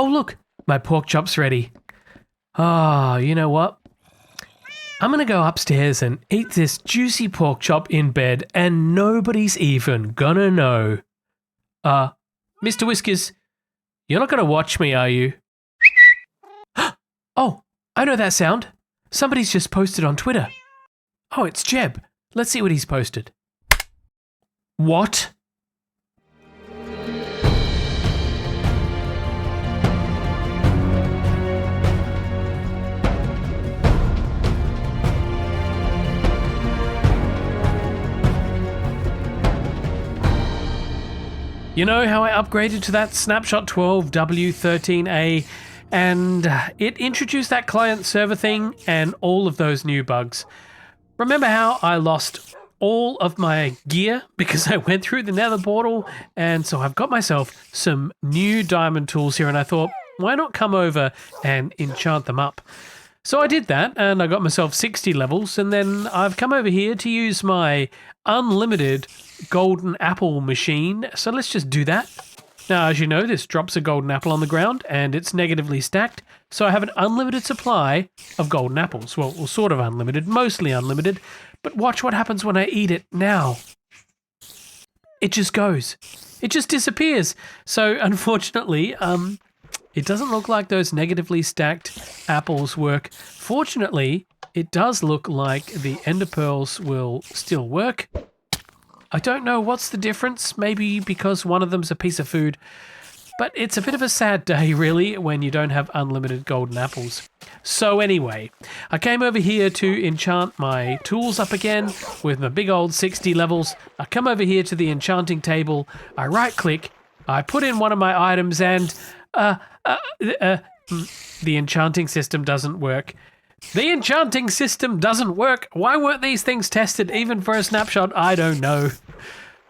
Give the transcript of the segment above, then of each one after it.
Oh, look, my pork chop's ready. Ah, you know what? I'm going to go upstairs and eat this juicy pork chop in bed and nobody's even gonna know. Mr. Whiskers, you're not going to watch me, are you? Oh, I know that sound. Somebody's just posted on Twitter. Oh, it's Jeb. Let's see what he's posted. What? You know how I upgraded to that Snapshot 12 W13A and it introduced that client server thing and all of those new bugs. Remember how I lost all of my gear because I went through the nether portal? And so I've got myself some new diamond tools here and I thought, why not come over and enchant them up? So I did that and I got myself 60 levels and then I've come over here to use my unlimited golden apple machine. So let's just do that. Now, as you know, this drops a golden apple on the ground and it's negatively stacked. So I have an unlimited supply of golden apples. Well, sort of unlimited, mostly unlimited. But watch what happens when I eat it now. It just goes. It just disappears. So unfortunately, it doesn't look like those negatively stacked apples work. Fortunately, it does look like the ender pearls will still work. I don't know what's the difference, maybe because one of them's a piece of food, but it's a bit of a sad day really when you don't have unlimited golden apples. So anyway, I came over here to enchant my tools up again with my big old 60 levels. I come over here to the enchanting table, I right click, I put in one of my items and the enchanting system doesn't work. The enchanting system doesn't work. Why weren't these things tested even for a snapshot? I don't know.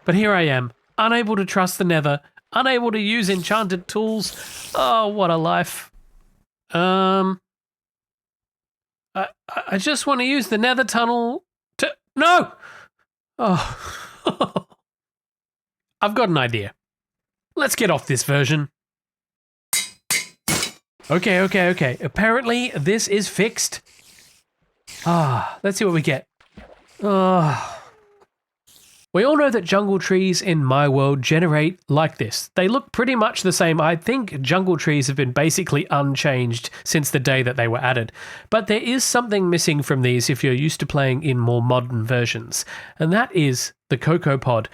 But here I am, unable to trust the nether, unable to use enchanted tools. Oh, what a life. I just want to use the nether tunnel to... No! Oh. I've got an idea. Let's get off this version. Okay. Apparently, this is fixed. Let's see what we get. We all know that jungle trees in my world generate like this. They look pretty much the same. I think jungle trees have been basically unchanged since the day that they were added. But there is something missing from these if you're used to playing in more modern versions, and that is the cocoa pod.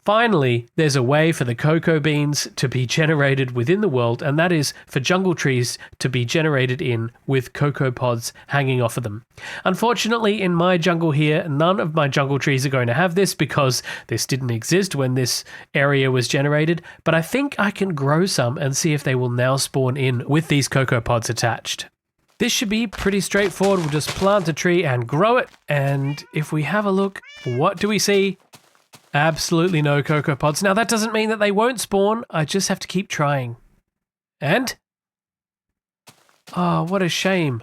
Finally, there's a way for the cocoa beans to be generated within the world, and that is for jungle trees to be generated in with cocoa pods hanging off of them. Unfortunately, in my jungle here, none of my jungle trees are going to have this because this didn't exist when this area was generated, but I think I can grow some and see if they will now spawn in with these cocoa pods attached. This should be pretty straightforward. We'll just plant a tree and grow it, and if we have a look, what do we see? Absolutely no cocoa pods. Now, that doesn't mean that they won't spawn. I just have to keep trying. And? Oh, what a shame.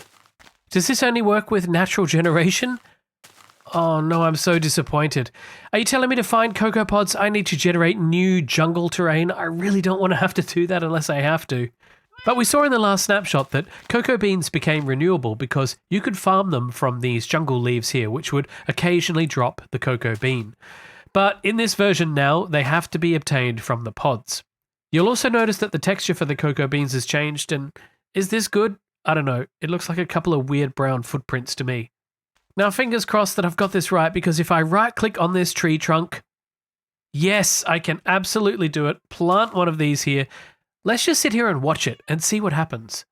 Does this only work with natural generation? Oh no, I'm so disappointed. Are you telling me to find cocoa pods? I need to generate new jungle terrain. I really don't want to have to do that unless I have to. But we saw in the last snapshot that cocoa beans became renewable because you could farm them from these jungle leaves here, which would occasionally drop the cocoa bean. But in this version now, they have to be obtained from the pods. You'll also notice that the texture for the cocoa beans has changed, and is this good? I don't know. It looks like a couple of weird brown footprints to me. Now, fingers crossed that I've got this right, because if I right-click on this tree trunk, yes, I can absolutely do it. Plant one of these here. Let's just sit here and watch it and see what happens.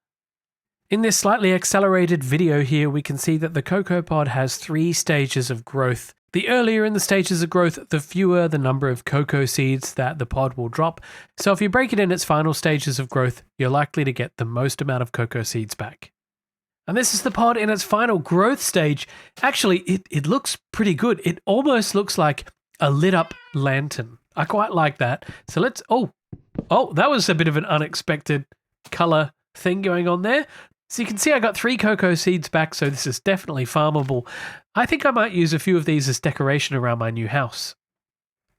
In this slightly accelerated video here, we can see that the cocoa pod has 3 stages of growth. The earlier in the stages of growth, the fewer the number of cocoa seeds that the pod will drop. So if you break it in its final stages of growth, you're likely to get the most amount of cocoa seeds back. And this is the pod in its final growth stage. Actually, it looks pretty good. It almost looks like a lit up lantern. I quite like that. So let's, oh, that was a bit of an unexpected color thing going on there. So you can see I got 3 cocoa seeds back, so this is definitely farmable. I think I might use a few of these as decoration around my new house.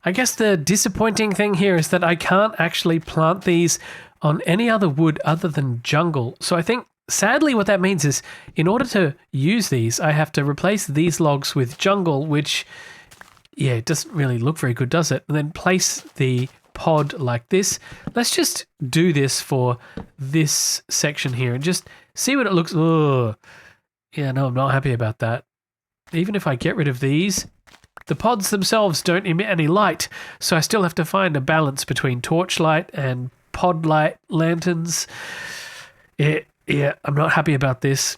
I guess the disappointing thing here is that I can't actually plant these on any other wood other than jungle. So I think, sadly, what that means is in order to use these, I have to replace these logs with jungle, which, yeah, it doesn't really look very good, does it? And then place the pod like this. Let's just do this for this section here and just see what it looks. Ugh. Yeah, no, I'm not happy about that. Even if I get rid of these, the pods themselves don't emit any light, so I still have to find a balance between torchlight and pod light lanterns. Yeah, I'm not happy about this.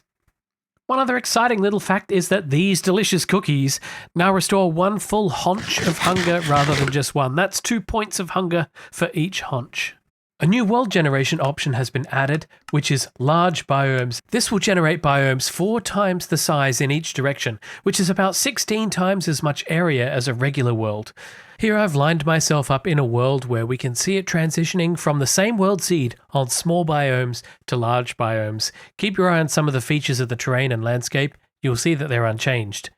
One other exciting little fact is that these delicious cookies now restore 1 full haunch of hunger rather than just 1. That's 2 points of hunger for each haunch. A new world generation option has been added, which is large biomes. This will generate biomes 4 times the size in each direction, which is about 16 times as much area as a regular world. Here I've lined myself up in a world where we can see it transitioning from the same world seed on small biomes to large biomes. Keep your eye on some of the features of the terrain and landscape. You'll see that they're unchanged.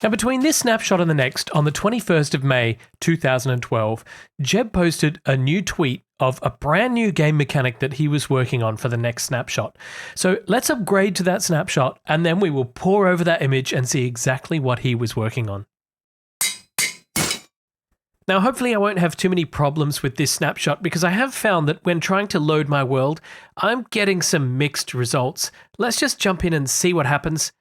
Now, between this snapshot and the next, on the 21st of May 2012, Jeb posted a new tweet of a brand new game mechanic that he was working on for the next snapshot. So let's upgrade to that snapshot and then we will pore over that image and see exactly what he was working on. Now, hopefully I won't have too many problems with this snapshot because I have found that when trying to load my world, I'm getting some mixed results. Let's just jump in and see what happens.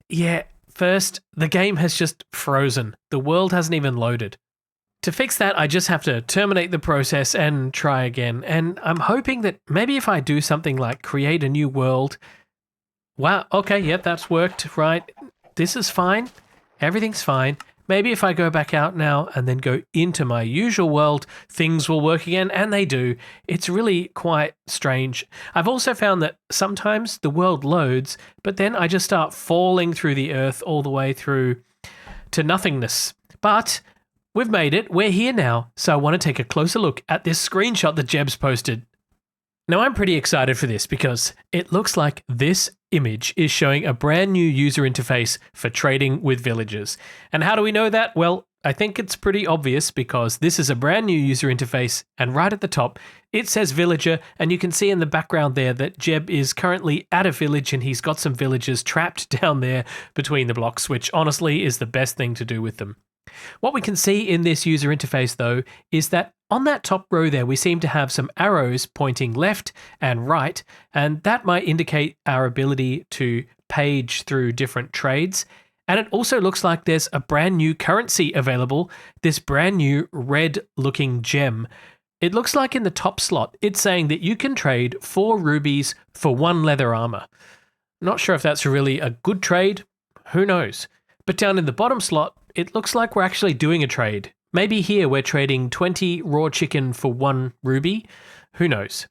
Yeah, first, the game has just frozen. The world hasn't even loaded. To fix that, I just have to terminate the process and try again. And I'm hoping that maybe if I do something like create a new world. Wow, okay, yep, that's worked, right? This is fine. Everything's fine. Maybe if I go back out now and then go into my usual world, things will work again, and they do. It's really quite strange. I've also found that sometimes the world loads, but then I just start falling through the earth all the way through to nothingness. But we've made it. We're here now, so I want to take a closer look at this screenshot that Jeb's posted. Now, I'm pretty excited for this because it looks like this image is showing a brand new user interface for trading with villagers. And how do we know that? Well, I think it's pretty obvious because this is a brand new user interface and right at the top, it says villager and you can see in the background there that Jeb is currently at a village and he's got some villagers trapped down there between the blocks, which honestly is the best thing to do with them. What we can see in this user interface, though, is that on that top row there, we seem to have some arrows pointing left and right, and that might indicate our ability to page through different trades. And it also looks like there's a brand new currency available, this brand new red-looking gem. It looks like in the top slot, it's saying that you can trade 4 rubies for 1 leather armor. Not sure if that's really a good trade. Who knows? But down in the bottom slot, it looks like we're actually doing a trade. Maybe here we're trading 20 raw chicken for 1 ruby. Who knows?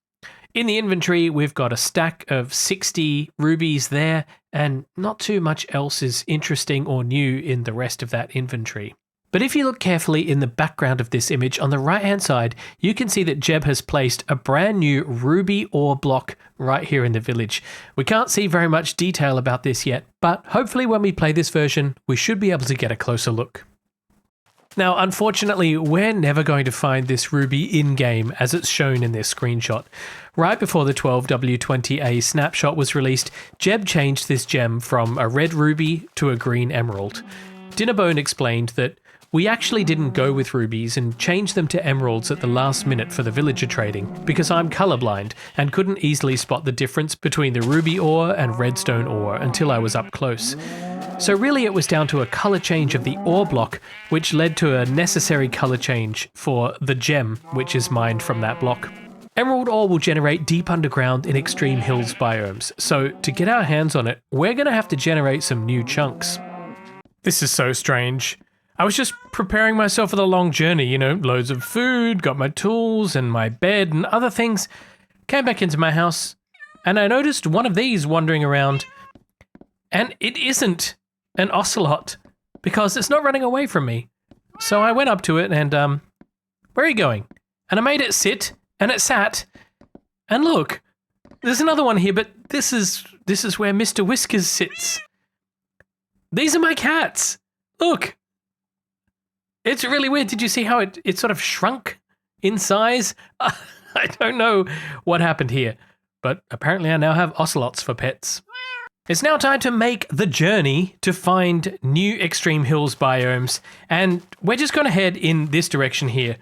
In the inventory, we've got a stack of 60 rubies there, and not too much else is interesting or new in the rest of that inventory. But if you look carefully in the background of this image, on the right-hand side, you can see that Jeb has placed a brand new ruby ore block right here in the village. We can't see very much detail about this yet, but hopefully when we play this version, we should be able to get a closer look. Now, unfortunately, we're never going to find this ruby in-game as it's shown in this screenshot. Right before the 12W20A snapshot was released, Jeb changed this gem from a red ruby to a green emerald. Dinnerbone explained that we actually didn't go with rubies and changed them to emeralds at the last minute for the villager trading because I'm colorblind and couldn't easily spot the difference between the ruby ore and redstone ore until I was up close. So really it was down to a color change of the ore block, which led to a necessary color change for the gem, which is mined from that block. Emerald ore will generate deep underground in extreme hills biomes, so to get our hands on it, we're going to have to generate some new chunks. This is so strange. I was just preparing myself for the long journey, loads of food, got my tools and my bed and other things. Came back into my house and I noticed one of these wandering around, and it isn't an ocelot because it's not running away from me. So I went up to it and, where are you going? And I made it sit and it sat. And look, there's another one here, but this is where Mr. Whiskers sits. These are my cats. Look. It's really weird. Did you see how it sort of shrunk in size? I don't know what happened here, but apparently I now have ocelots for pets. It's now time to make the journey to find new extreme hills biomes, and we're just going to head in this direction here.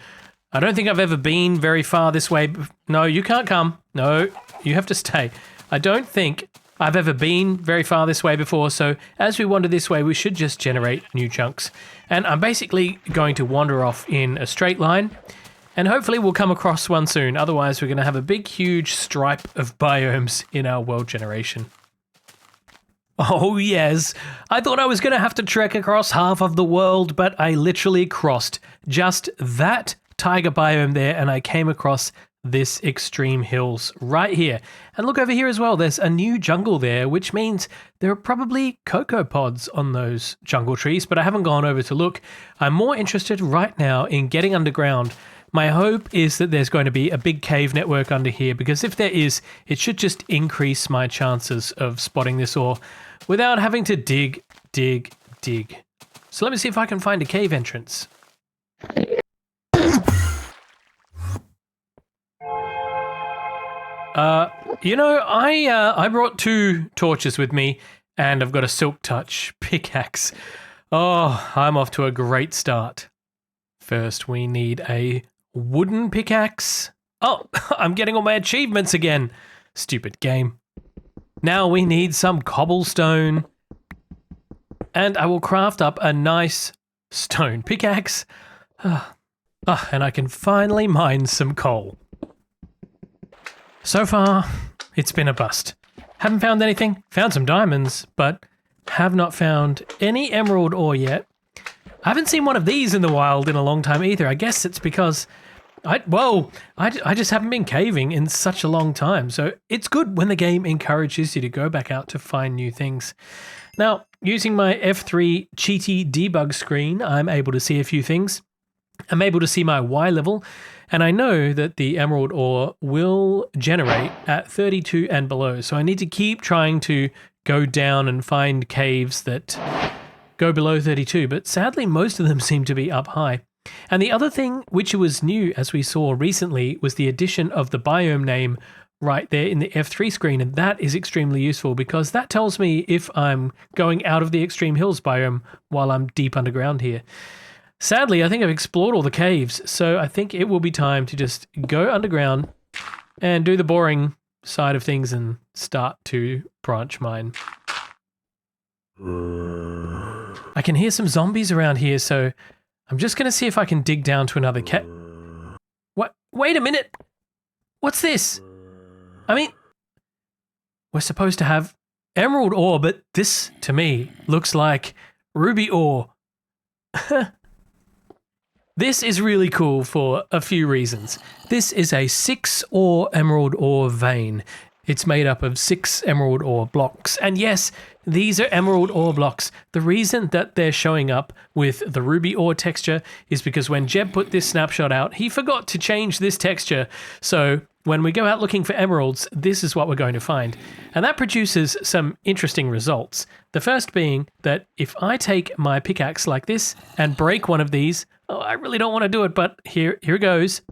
I don't think I've ever been very far this way. No, you can't come. No, you have to stay. I don't think I've ever been very far this way before, so as we wander this way, we should just generate new chunks. And I'm basically going to wander off in a straight line, and hopefully we'll come across one soon. Otherwise, we're going to have a big, huge stripe of biomes in our world generation. Oh yes, I thought I was going to have to trek across half of the world, but I literally crossed just that tiger biome there, and I came across this extreme hills right here. And look over here as well, there's a new jungle there, which means there are probably cocoa pods on those jungle trees, but I haven't gone over to look. I'm more interested right now in getting underground. My hope is that there's going to be a big cave network under here, because if there is, it should just increase my chances of spotting this ore without having to dig. So let me see if I can find a cave entrance. I brought 2 torches with me, and I've got a silk touch pickaxe. Oh, I'm off to a great start. First, we need a wooden pickaxe. Oh, I'm getting all my achievements again. Stupid game. Now we need some cobblestone, and I will craft up a nice stone pickaxe. And I can finally mine some coal. So far, it's been a bust. Haven't found anything. Found some diamonds, but have not found any emerald ore yet. I haven't seen one of these in the wild in a long time either. I guess it's because I just haven't been caving in such a long time. So it's good when the game encourages you to go back out to find new things. Now, using my F3 cheaty debug screen, I'm able to see a few things. I'm able to see my Y level, and I know that the emerald ore will generate at 32 and below. So I need to keep trying to go down and find caves that go below 32, but sadly most of them seem to be up high. And the other thing which was new, as we saw recently, was the addition of the biome name right there in the F3 screen, and that is extremely useful because that tells me if I'm going out of the extreme hills biome while I'm deep underground here. Sadly, I think I've explored all the caves, so I think it will be time to just go underground and do the boring side of things and start to branch mine. I can hear some zombies around here, so I'm just going to see if I can dig down to another cave. What? Wait a minute! What's this? I mean, we're supposed to have emerald ore, but this, to me, looks like ruby ore. This is really cool for a few reasons. This is a 6-ore emerald ore vein. It's made up of 6 emerald ore blocks. And yes, these are emerald ore blocks. The reason that they're showing up with the ruby ore texture is because when Jeb put this snapshot out, he forgot to change this texture. So when we go out looking for emeralds, this is what we're going to find. And that produces some interesting results. The first being that if I take my pickaxe like this and break one of these, I really don't want to do it, but here goes.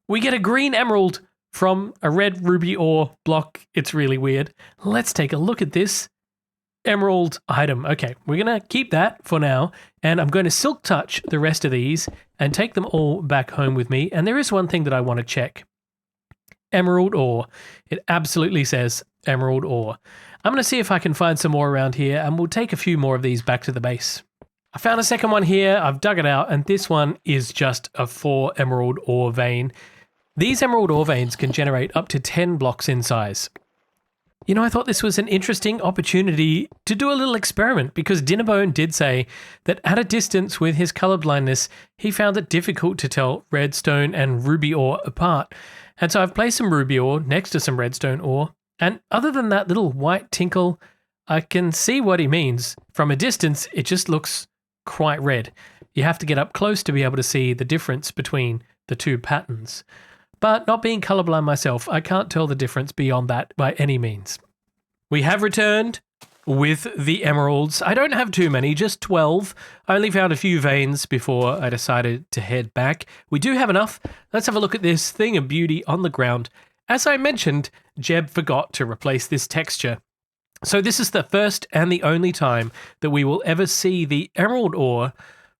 We get a green emerald from a red ruby ore block. It's really weird. Let's take a look at this emerald item. Okay, we're going to keep that for now, and I'm going to silk touch the rest of these and take them all back home with me. And there is one thing that I want to check. Emerald ore. It absolutely says emerald ore. I'm going to see if I can find some more around here, and we'll take a few more of these back to the base. I found a second one here. I've dug it out, and this one is just a 4 emerald ore vein. These emerald ore veins can generate up to 10 blocks in size. You know, I thought this was an interesting opportunity to do a little experiment because Dinnerbone did say that at a distance with his colorblindness, he found it difficult to tell redstone and ruby ore apart. And so I've placed some ruby ore next to some redstone ore, and other than that little white tinkle, I can see what he means. From a distance, it just looks quite red. You have to get up close to be able to see the difference between the two patterns. But not being colorblind myself, I can't tell the difference beyond that by any means. We have returned. with the emeralds. I don't have too many, just 12. I only found a few veins before I decided to head back. We do have enough. Let's have a look at this thing of beauty on the ground. As I mentioned, Jeb forgot to replace this texture. So this is the first and the only time that we will ever see the emerald ore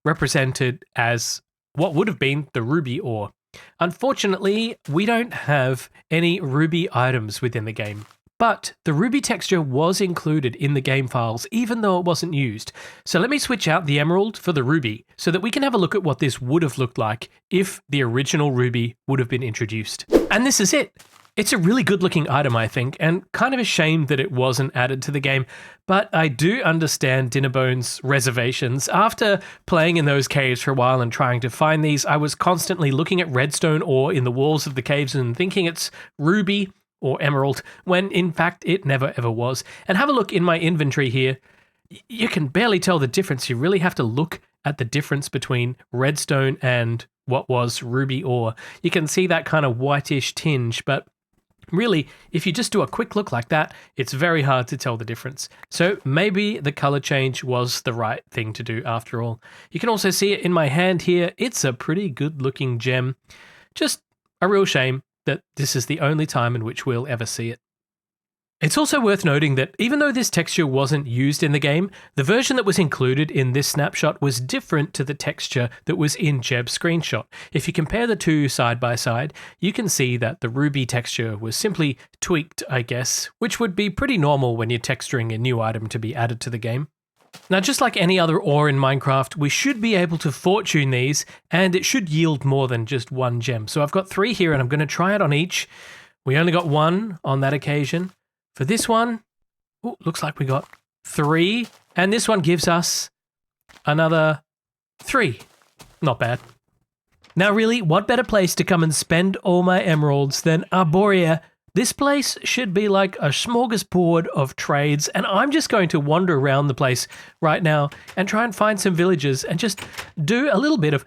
represented as what would have been the ruby ore. Unfortunately, we don't have any ruby items within the game. But the ruby texture was included in the game files, even though it wasn't used. So let me switch out the emerald for the ruby so that we can have a look at what this would have looked like if the original ruby would have been introduced. And this is it. It's a really good looking item, I think, and kind of a shame that it wasn't added to the game. But I do understand Dinnerbone's reservations. After playing in those caves for a while and trying to find these, I was constantly looking at redstone ore in the walls of the caves and thinking it's ruby or emerald, when in fact it never ever was. And have a look in my inventory here. You can barely tell the difference. You really have to look at the difference between redstone and what was ruby ore. You can see that kind of whitish tinge, but really, if you just do a quick look like that, it's very hard to tell the difference. So maybe the color change was the right thing to do after all. You can also see it in my hand here. It's a pretty good looking gem. Just a real shame that this is the only time in which we'll ever see it. It's also worth noting that even though this texture wasn't used in the game, the version that was included in this snapshot was different to the texture that was in Jeb's screenshot. If you compare the two side by side, you can see that the ruby texture was simply tweaked, I guess, which would be pretty normal when you're texturing a new item to be added to the game. Now, just like any other ore in Minecraft, we should be able to fortune these, and it should yield more than just one gem. So I've got 3 here, and I'm going to try it on each. We only got 1 on that occasion. For this one, looks like we got 3, and this one gives us another 3. Not bad. Now really, what better place to come and spend all my emeralds than Arborea? This place should be like a smorgasbord of trades, and I'm just going to wander around the place right now and try and find some villagers and just do a little bit of,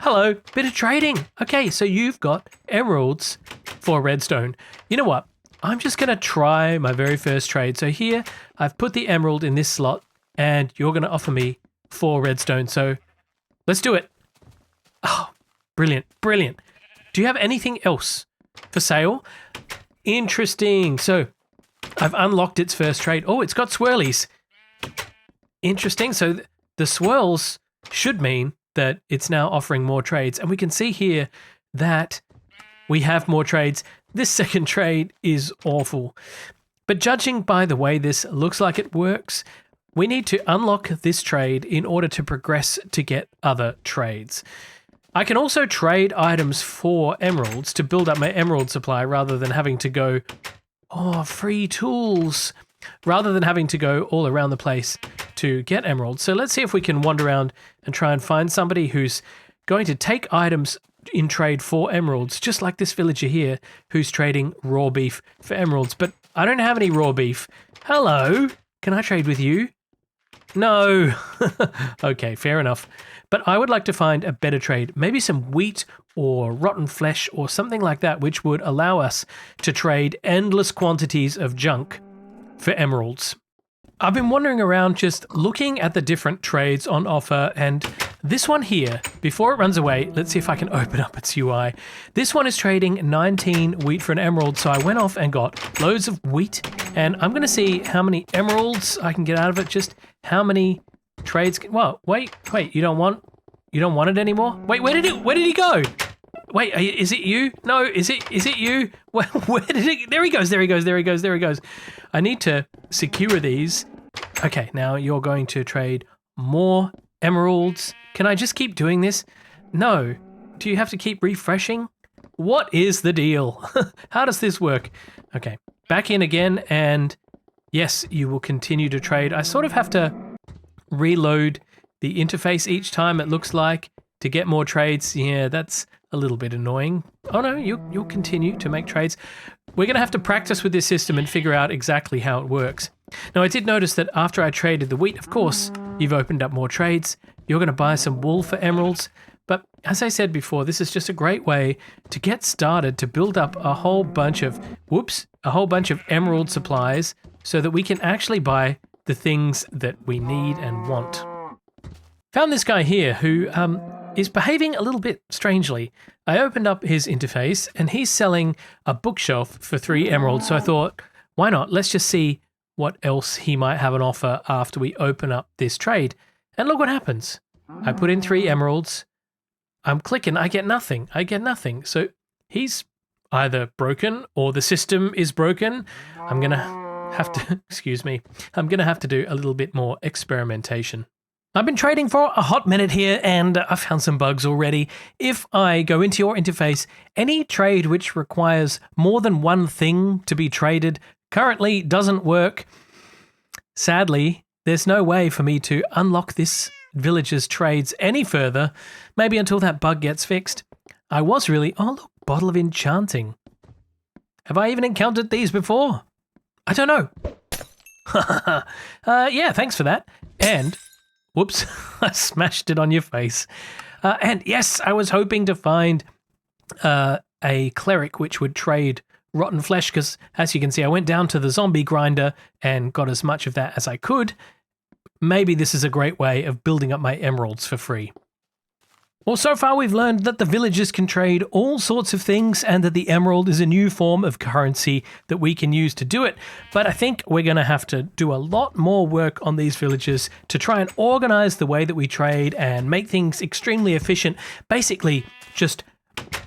bit of trading. Okay, so you've got emeralds for redstone. You know what? I'm just going to try my very first trade. So here, I've put the emerald in this slot, and you're going to offer me 4 redstone. So let's do it. Oh, brilliant, brilliant. Do you have anything else for sale? Interesting. So I've unlocked its first trade. Oh, it's got swirlies. Interesting. So the swirls should mean that it's now offering more trades. And we can see here that we have more trades. This second trade is awful. But judging by the way this looks like it works, we need to unlock this trade in order to progress to get other trades. I can also trade items for emeralds to build up my emerald supply rather than having to go, free tools, rather than having to go all around the place to get emeralds. So let's see if we can wander around and try and find somebody who's going to take items in trade for emeralds, just like this villager here who's trading raw beef for emeralds. But I don't have any raw beef. Hello, can I trade with you? No. Okay, fair enough. But I would like to find a better trade, maybe some wheat or rotten flesh or something like that, which would allow us to trade endless quantities of junk for emeralds. I've been wandering around just looking at the different trades on offer, and this one here, before it runs away, let's see if I can open up its UI. This one is trading 19 wheat for an emerald, so I went off and got loads of wheat, and I'm going to see how many emeralds I can get out of it, just how many trades. Well, wait, you don't want it anymore? Wait, where did he go? Wait, is it you? No, is it you? Well, where did it? There he goes. I need to secure these. Okay, now you're going to trade more emeralds. Can I just keep doing this? No. Do you have to keep refreshing? What is the deal? How does this work? Okay, back in again, and yes, you will continue to trade. I sort of have to reload the interface each time, it looks like, to get more trades. Yeah, that's a little bit annoying. Oh no, you'll continue to make trades. We're going to have to practice with this system and figure out exactly how it works. Now, I did notice that after I traded the wheat, of course, you've opened up more trades. You're going to buy some wool for emeralds. But as I said before, this is just a great way to get started to build up a whole bunch of emerald supplies so that we can actually buy the things that we need and want. Found this guy here who is behaving a little bit strangely. I opened up his interface and he's selling a bookshelf for 3 emeralds. So I thought, why not? Let's just see what else he might have an offer after we open up this trade. And look what happens. I put in 3 emeralds. I'm clicking. I get nothing. So he's either broken or the system is broken. I'm going to have to, I'm going to have to do a little bit more experimentation. I've been trading for a hot minute here and I found some bugs already. If I go into your interface, any trade which requires more than one thing to be traded currently doesn't work. Sadly, there's no way for me to unlock this villager's trades any further, maybe until that bug gets fixed. Oh look, bottle of enchanting. Have I even encountered these before? I don't know. Yeah, thanks for that. And whoops, I smashed it on your face. And yes, I was hoping to find a cleric which would trade rotten flesh because, as you can see, I went down to the zombie grinder and got as much of that as I could. Maybe this is a great way of building up my emeralds for free. Well, so far we've learned that the villagers can trade all sorts of things and that the emerald is a new form of currency that we can use to do it. But I think we're going to have to do a lot more work on these villagers to try and organize the way that we trade and make things extremely efficient. Basically, just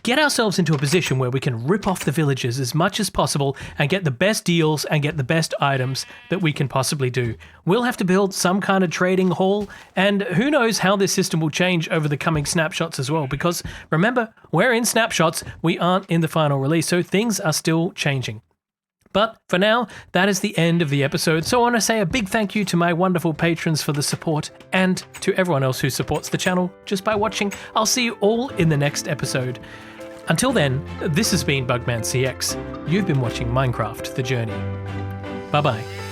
get ourselves into a position where we can rip off the villagers as much as possible and get the best deals and get the best items that we can possibly do. We'll have to build some kind of trading hall, and who knows how this system will change over the coming snapshots as well, because remember, we're in snapshots, we aren't in the final release, so things are still changing. But for now, that is the end of the episode, so I want to say a big thank you to my wonderful patrons for the support and to everyone else who supports the channel just by watching. I'll see you all in the next episode. Until then, this has been Bugman CX. You've been watching Minecraft: The Journey. Bye-bye.